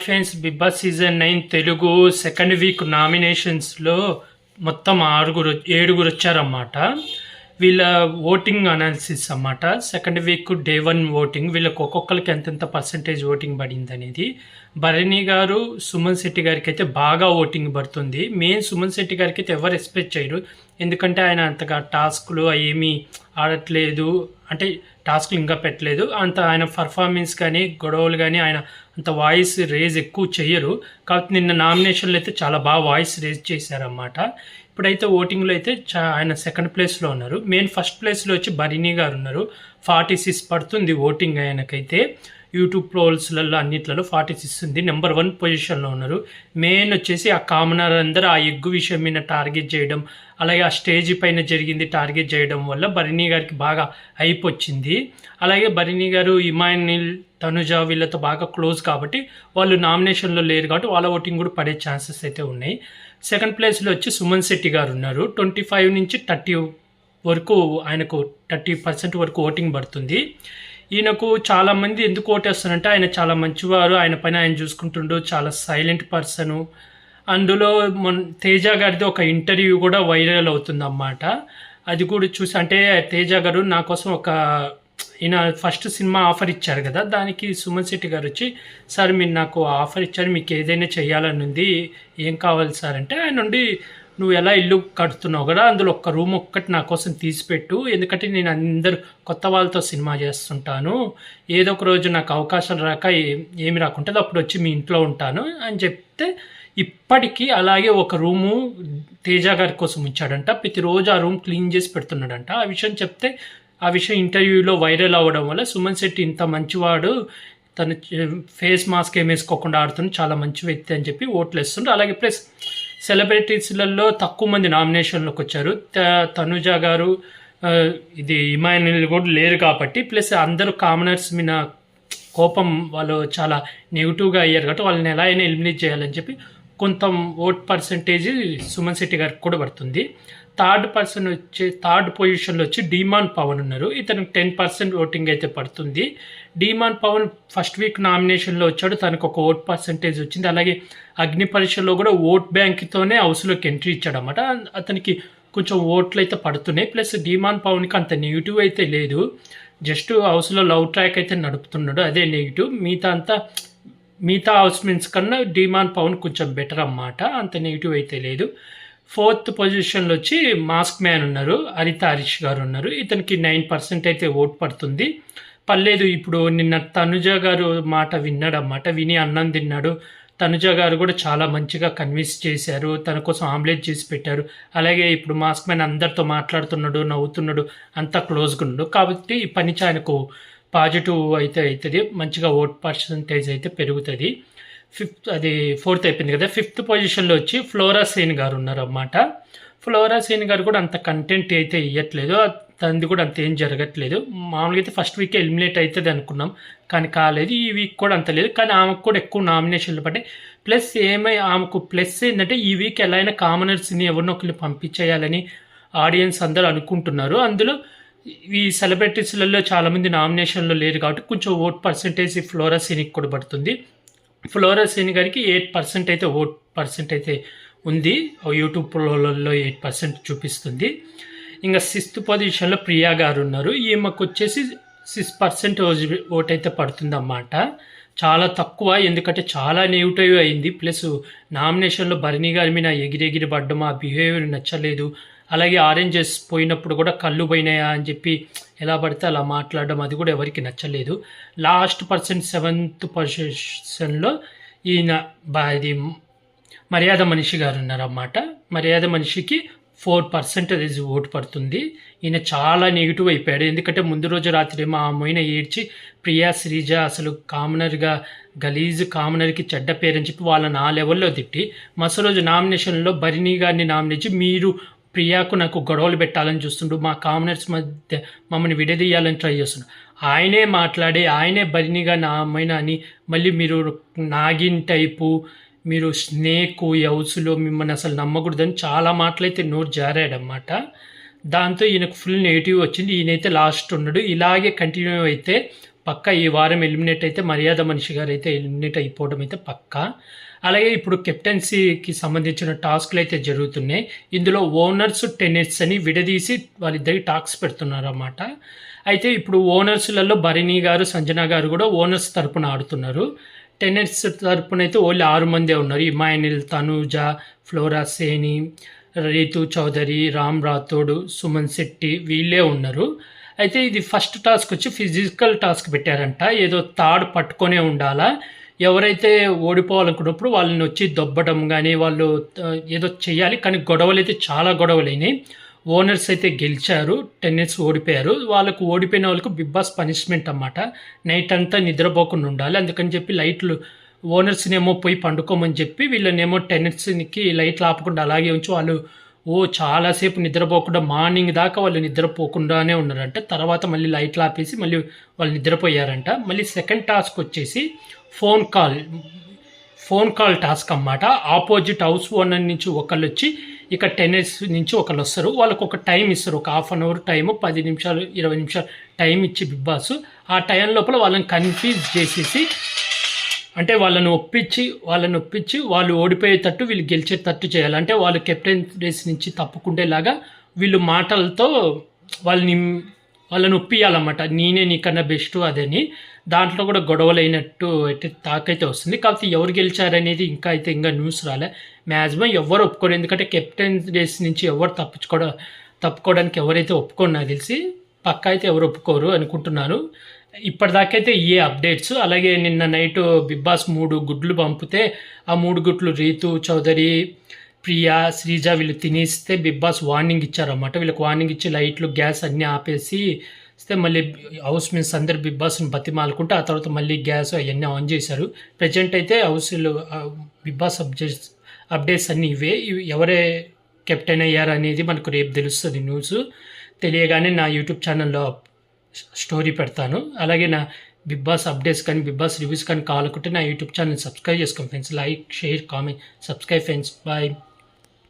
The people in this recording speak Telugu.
Friends, big boss season 9 Telugu second week నామినేషన్స్లో మొత్తం ఏడుగురు వచ్చారన్నమాట. వీళ్ళ ఓటింగ్ అనాలిసిస్ అన్నమాట. సెకండ్ వీక్ డే 1 ఓటింగ్, వీళ్ళకి ఒక్కొక్కరికి ఎంతెంత పర్సంటేజ్ ఓటింగ్ పడింది అనేది. భరణి గారు, సుమన్ శెట్టి గారికి అయితే బాగా ఓటింగ్ పడుతుంది. మెయిన్ సుమన్ శెట్టి గారికి అయితే ఎవరు ఎక్స్పెక్ట్ చేయరు, ఎందుకంటే ఆయన అంతగా టాస్క్లు ఏమీ ఆడట్లేదు, అంటే టాస్క్లు ఇంకా పెట్టలేదు. అంత ఆయన పర్ఫార్మెన్స్ కానీ గొడవలు కానీ ఆయన అంత వాయిస్ రేజ్ ఎక్కువ చెయ్యరు. కాబట్టి నిన్న నామినేషన్లో అయితే చాలా బాగా వాయిస్ రేజ్ చేశారన్నమాట. ఇప్పుడైతే ఓటింగ్లో అయితే ఆయన సెకండ్ ప్లేస్లో ఉన్నారు. మెయిన్ ఫస్ట్ ప్లేస్లో వచ్చి భరణి గారు ఉన్నారు. 46 పడుతుంది ఓటింగ్ ఆయనకైతే. యూట్యూబ్ పోల్స్లలో అన్నిట్లలో 46 ఉంది. నెంబర్ 1 పొజిషన్లో ఉన్నారు. మెయిన్ వచ్చేసి ఆ కామనర్ అందరూ ఆ ఎగ్గు విషయం మీద టార్గెట్ చేయడం, అలాగే ఆ స్టేజ్ పైన జరిగింది టార్గెట్ చేయడం వల్ల భరణి గారికి బాగా హైప్ వచ్చింది. అలాగే భరణి గారు, ఇమాన్యుల్, తనుజ వీళ్ళతో బాగా క్లోజ్ కాబట్టి వాళ్ళు నామినేషన్లో లేరు కాబట్టి వాళ్ళ ఓటింగ్ కూడా పడే ఛాన్సెస్ అయితే ఉన్నాయి. సెకండ్ ప్లేస్లో వచ్చి సుమన్ శెట్టి గారు ఉన్నారు. 25 నుంచి 30 వరకు, ఆయనకు 30% వరకు ఓటింగ్ పడుతుంది. ఈయనకు చాలామంది ఎందుకు ఓటేస్తారంటే ఆయన చాలా మంచివారు, ఆయన పైన ఆయన చూసుకుంటుండు, చాలా సైలెంట్ పర్సను. అందులో తేజ గారిది ఒక ఇంటర్వ్యూ కూడా వైరల్ అవుతుంది అన్నమాట. అది కూడా చూసి, అంటే తేజ గారు నా కోసం ఈయన ఫస్ట్ సినిమా ఆఫర్ ఇచ్చారు కదా, దానికి సుమన్ శెట్టి గారు వచ్చి, సార్ మీరు నాకు ఆఫర్ ఇచ్చారు, మీకు ఏదైనా చేయాలని ఉంది, ఏం కావాలి సార్ అంటే, ఆయన నుండి నువ్వు ఎలా ఇల్లు కడుతున్నావు కదా, అందులో ఒక్క రూమ్ ఒక్కటి నా కోసం తీసిపెట్టు, ఎందుకంటే నేను అందరు కొత్త వాళ్ళతో సినిమా చేస్తుంటాను, ఏదో ఒక రోజు నాకు అవకాశం రాక ఏమి రాకుంటుంది, అప్పుడు వచ్చి మీ ఇంట్లో ఉంటాను అని చెప్తే, ఇప్పటికీ అలాగే ఒక రూము తేజ గారి కోసం ఉంచాడంట. ప్రతిరోజు ఆ రూమ్ క్లీన్ చేసి పెడుతున్నాడంట. ఆ విషయం చెప్తే, ఆ విషయం ఇంటర్వ్యూలో వైరల్ అవ్వడం వల్ల సుమన్ శెట్టి ఇంత మంచివాడు, తను ఫేస్ మాస్క్ ఏం వేసుకోకుండా ఆడుతుంది, చాలా మంచి వ్యక్తి అని చెప్పి ఓట్లు వేస్తుండ్రు. అలాగే ప్లస్ సెలబ్రిటీస్లలో తక్కువ మంది నామినేషన్లోకి వచ్చారు. తనుజ గారు, ఇది ఇమాన్యుల్ కూడా లేరు కాబట్టి, ప్లస్ అందరూ కామనర్స్ మీద కోపం, వాళ్ళు చాలా నెగిటివ్గా అయ్యారు కాబట్టి వాళ్ళని ఎలా అయినా ఎలిమినేట్ చేయాలని చెప్పి కొంత ఓట్ పర్సంటేజ్ సుమన్ శెట్టి గారికి కూడా పడుతుంది. థర్డ్ పొజిషన్లో వచ్చి డీమాన్ పవన్ ఉన్నారు. ఇతనికి 10% ఓటింగ్ అయితే పడుతుంది. డీమాన్ పవన్ ఫస్ట్ వీక్ నామినేషన్లో వచ్చాడు, తనకు ఒక ఓట్ పర్సంటేజ్ వచ్చింది. అలాగే అగ్ని పరీక్షలో కూడా ఓట్ బ్యాంక్తోనే హౌస్లోకి ఎంట్రీ ఇచ్చాడు అన్నమాట. అతనికి కొంచెం ఓట్లు అయితే పడుతున్నాయి. ప్లస్ డీమాన్ పవన్కి అంత నెగిటివ్ అయితే లేదు, జస్ట్ హౌస్లో లవ్ ట్రాక్ అయితే నడుపుతున్నాడు, అదే నెగిటివ్. మిగతా హౌస్మెంట్స్ కన్నా డీమాన్ పవన్ కొంచెం బెటర్ అన్నమాట, అంత నెగిటివ్ అయితే లేదు. ఫోర్త్ పొజిషన్లో వచ్చి మాస్క్ మ్యాన్ ఉన్నారు, హరిష్ గారు ఉన్నారు. ఇతనికి 9% అయితే ఓట్ పడుతుంది. పర్లేదు, ఇప్పుడు నిన్న తనుజ గారు మాట విన్నాడన్నమాట, విని అన్నం తిన్నాడు. తనుజ గారు కూడా చాలా మంచిగా కన్విన్స్ చేశారు, తన కోసం ఆమ్లెట్ చేసి పెట్టారు. అలాగే ఇప్పుడు మాస్క్ మ్యాన్ అందరితో మాట్లాడుతున్నాడు, నవ్వుతున్నాడు, అంతా క్లోజ్గా ఉన్నాడు. కాబట్టి ఈ పని ఆయనకు పాజిటివ్ అయితే అవుతుంది, మంచిగా ఓట్ పర్సంటేజ్ అయితే పెరుగుతుంది. ఫోర్త్ అయిపోయింది కదా. ఫిఫ్త్ పొజిషన్లో వచ్చి ఫ్లోరా సేన్ గారు ఉన్నారన్నమాట. ఫ్లోరా సేన్ గారు కూడా అంత కంటెంట్ అయితే ఇవ్వట్లేదు, తనది కూడా అంత ఏం జరగట్లేదు. మామూలుగా అయితే ఫస్ట్ వీక్ ఎలిమినేట్ అవుతుంది అనుకున్నాం, కానీ కాలేదు. ఈ వీక్ కూడా అంత లేదు, కానీ ఆమెకు కూడా ఎక్కువ నామినేషన్లు పడ్డాయి. ప్లస్ ఆమెకు ప్లస్ ఏంటంటే, ఈ వీక్ ఎలా అయినా కామనర్స్ని ఎవరినో ఒకరిని పంపించేయాలని ఆడియన్స్ అందరూ అనుకుంటున్నారు. అందులో ఈ సెలబ్రిటీస్లలో చాలామంది నామినేషన్లో లేరు కాబట్టి కొంచెం ఓట్ పర్సంటేజ్ ఫ్లోరా సేన్కి కూడా పడుతుంది. ఫ్లోరా సేన్ గారికి 8% అయితే ఓట్ పర్సెంట్ అయితే ఉంది, యూట్యూబ్ పోల్లో 8% చూపిస్తుంది. ఇంకా 6th పొజిషన్లో ప్రియా గారు ఉన్నారు. ఈమెకు వచ్చేసి 6% ఓట్ అయితే పడుతుంది అన్నమాట, చాలా తక్కువ, ఎందుకంటే చాలా నెగిటివ్ అయింది. ప్లస్ నామినేషన్లో భరణి గారి మీద ఎగిరెగిరి పడ్డం, ఆ బిహేవియర్ నచ్చలేదు. అలాగే ఆరెంజెస్ పోయినప్పుడు కూడా కళ్ళు పోయినాయా అని చెప్పి ఎలా పడితే అలా మాట్లాడడం, అది కూడా ఎవరికి నచ్చలేదు. లాస్ట్ 7th పొజిషన్లో ఈయన ఇది మర్యాద మనిషి గారు ఉన్నారన్నమాట. మర్యాద మనిషికి 4% ఓటు పడుతుంది. ఈయన చాలా నెగిటివ్ అయిపోయాడు, ఎందుకంటే ముందు రోజు రాత్రి మా అమ్మాయిన ఏడ్చి, ప్రియా శ్రీజ అసలు కామనర్గా గలీజ్, కామనర్కి చెడ్డ పేరని చెప్పి వాళ్ళని ఆ లెవెల్లో తిట్టి, మరుసటి రోజు నామినేషన్లో భరణి గారిని నామినేసి, మీరు ప్రియాకు నాకు గొడవలు పెట్టాలని చూస్తుండు, మా కామనర్స్ మధ్య మమ్మల్ని విడదీయాలని ట్రై చేస్తుండు. ఆయనే మాట్లాడి, ఆయనే భరణిగా నా అమ్మాయినా అని, మళ్ళీ మీరు నాగిన్ టైపు, మీరు స్నేక్, ఈ హౌస్లో మిమ్మల్ని అసలు నమ్మకూడదని చాలా మాటలైతే నోరు జారాడన్నమాట. దాంతో ఈయనకు ఫుల్ నెగిటివ్ వచ్చింది. ఈయనైతే లాస్ట్ ఉన్నాడు. ఇలాగే కంటిన్యూ అయితే పక్కా ఈ వారం ఎలిమినేట్ అయితే మర్యాద మనిషి గారు అయితే ఎలిమినేట్ అయిపోవడం అయితే పక్కా. అలాగే ఇప్పుడు కెప్టెన్సీకి సంబంధించిన టాస్క్లు అయితే జరుగుతున్నాయి. ఇందులో ఓనర్స్, టెనెట్స్ అని విడదీసి వాళ్ళిద్దరికి టాస్క్ పెడుతున్నారన్నమాట. అయితే ఇప్పుడు ఓనర్స్లలో భరణి గారు, సంజన గారు కూడా ఓనర్స్ తరపున ఆడుతున్నారు. టెనెట్స్ తరపున అయితే ఓన్లీ 6 మందే ఉన్నారు. ఇమానిల్, తనూజ, ఫ్లోరా సేని, రీతు చౌదరి, రామ్ రాథోడ్, సుమన్ శెట్టి వీళ్ళే ఉన్నారు. అయితే ఇది ఫస్ట్ టాస్క్ వచ్చి ఫిజికల్ టాస్క్ పెట్టారంట. ఏదో తాడు పట్టుకొనే ఉండాలా, ఎవరైతే ఓడిపోవాలనుకున్నప్పుడు వాళ్ళని వచ్చి దొబ్బడం కానీ వాళ్ళు ఏదో చేయాలి. కానీ గొడవలు అయితే చాలా గొడవలైనాయి. ఓనర్స్ అయితే గెలిచారు, టెన్నిస్ ఓడిపోయారు. వాళ్ళకు ఓడిపోయిన వాళ్ళకు బిగ్ బాస్ పనిష్మెంట్ అన్నమాట. నైట్ అంతా నిద్రపోకుండా ఉండాలి. అందుకని చెప్పి లైట్లు ఓనర్స్నేమో పోయి పండుకోమని చెప్పి వీళ్ళనేమో టెన్నిస్కి లైట్లు ఆపకుండా అలాగే ఉంచి వాళ్ళు చాలాసేపు నిద్రపోకుండా మార్నింగ్ దాకా వాళ్ళు నిద్రపోకుండానే ఉన్నారంట. తర్వాత మళ్ళీ లైట్లు ఆపేసి మళ్ళీ వాళ్ళు నిద్రపోయారంట. మళ్ళీ సెకండ్ టాస్క్ వచ్చేసి ఫోన్ కాల్ టాస్క్ అన్నమాట. ఆపోజిట్ హౌస్ ఓనర్ నుంచి ఒకళ్ళు వచ్చి ఇక టెన్నిస్ నుంచి ఒకళ్ళు వస్తారు. వాళ్ళకు ఒక టైం ఇస్తారు, ఒక ½ అవర్ టైము, 10 నిమిషాలు 20 నిమిషాలు టైం ఇచ్చి బిగ్ బాస్ ఆ టైం లోపల వాళ్ళని కన్ఫ్యూజ్ చేసేసి, అంటే వాళ్ళని ఒప్పించి వాళ్ళు ఓడిపోయేటట్టు వీళ్ళు గెలిచేటట్టు చేయాలి. అంటే వాళ్ళు కెప్టెన్ రేస్ నుంచి తప్పుకుండేలాగా వీళ్ళు మాటలతో వాళ్ళని ఒప్పియాలన్నమాట. నేనే నీకన్నా బెస్ట్ అదని. దాంట్లో కూడా గొడవలు అయినట్టు అయితే తాకైతే వస్తుంది. కాకపోతే ఎవరు గెలిచారనేది ఇంకా న్యూస్ రాలే. మ్యాక్సిమం ఎవరు ఒప్పుకోరు, ఎందుకంటే కెప్టెన్ రేస్ నుంచి ఎవరు తప్పుకోవడానికి ఎవరైతే ఒప్పుకోరు నాకు తెలిసి పక్కా అయితే ఎవరు ఒప్పుకోరు అనుకుంటున్నాను. ఇప్పటిదాకైతే ఏ అప్డేట్స్. అలాగే నిన్న నైట్ బిగ్ బాస్ 3 గుడ్లు పంపితే ఆ 3 గుడ్లు రీతు చౌదరి, ప్రియా, శ్రీజ వీళ్ళు తినేస్తే బిగ్ బాస్ వార్నింగ్ ఇచ్చారన్నమాట. వీళ్ళకి వార్నింగ్ ఇచ్చి లైట్లు, గ్యాస్ అన్నీ ఆపేసి ఇస్తే మళ్ళీ హౌస్ మీన్స్ అందరు బిగ్ బాస్ని బతిమాలుకుంటే ఆ తర్వాత మళ్ళీ గ్యాస్ అవన్నీ ఆన్ చేశారు. ప్రజెంట్ అయితే హౌస్లో బిగ్ బాస్ అప్డేట్స్ అన్నీ ఇవే. ఎవరే కెప్టెన్ అయ్యారు అనేది మనకు రేపు తెలుస్తుంది. న్యూస్ తెలియగానే నా యూట్యూబ్ ఛానల్లో స్టోరీ పెడతాను. అలాగే నా బిగ్ బాస్ అప్డేట్స్ కానీ బిగ్ బాస్ రివ్యూస్ కానీ కావాలనుకుంటే నా యూట్యూబ్ ఛానల్ సబ్స్క్రైబ్ చేసుకోండి friends. Like, share, comment, subscribe friends. Bye.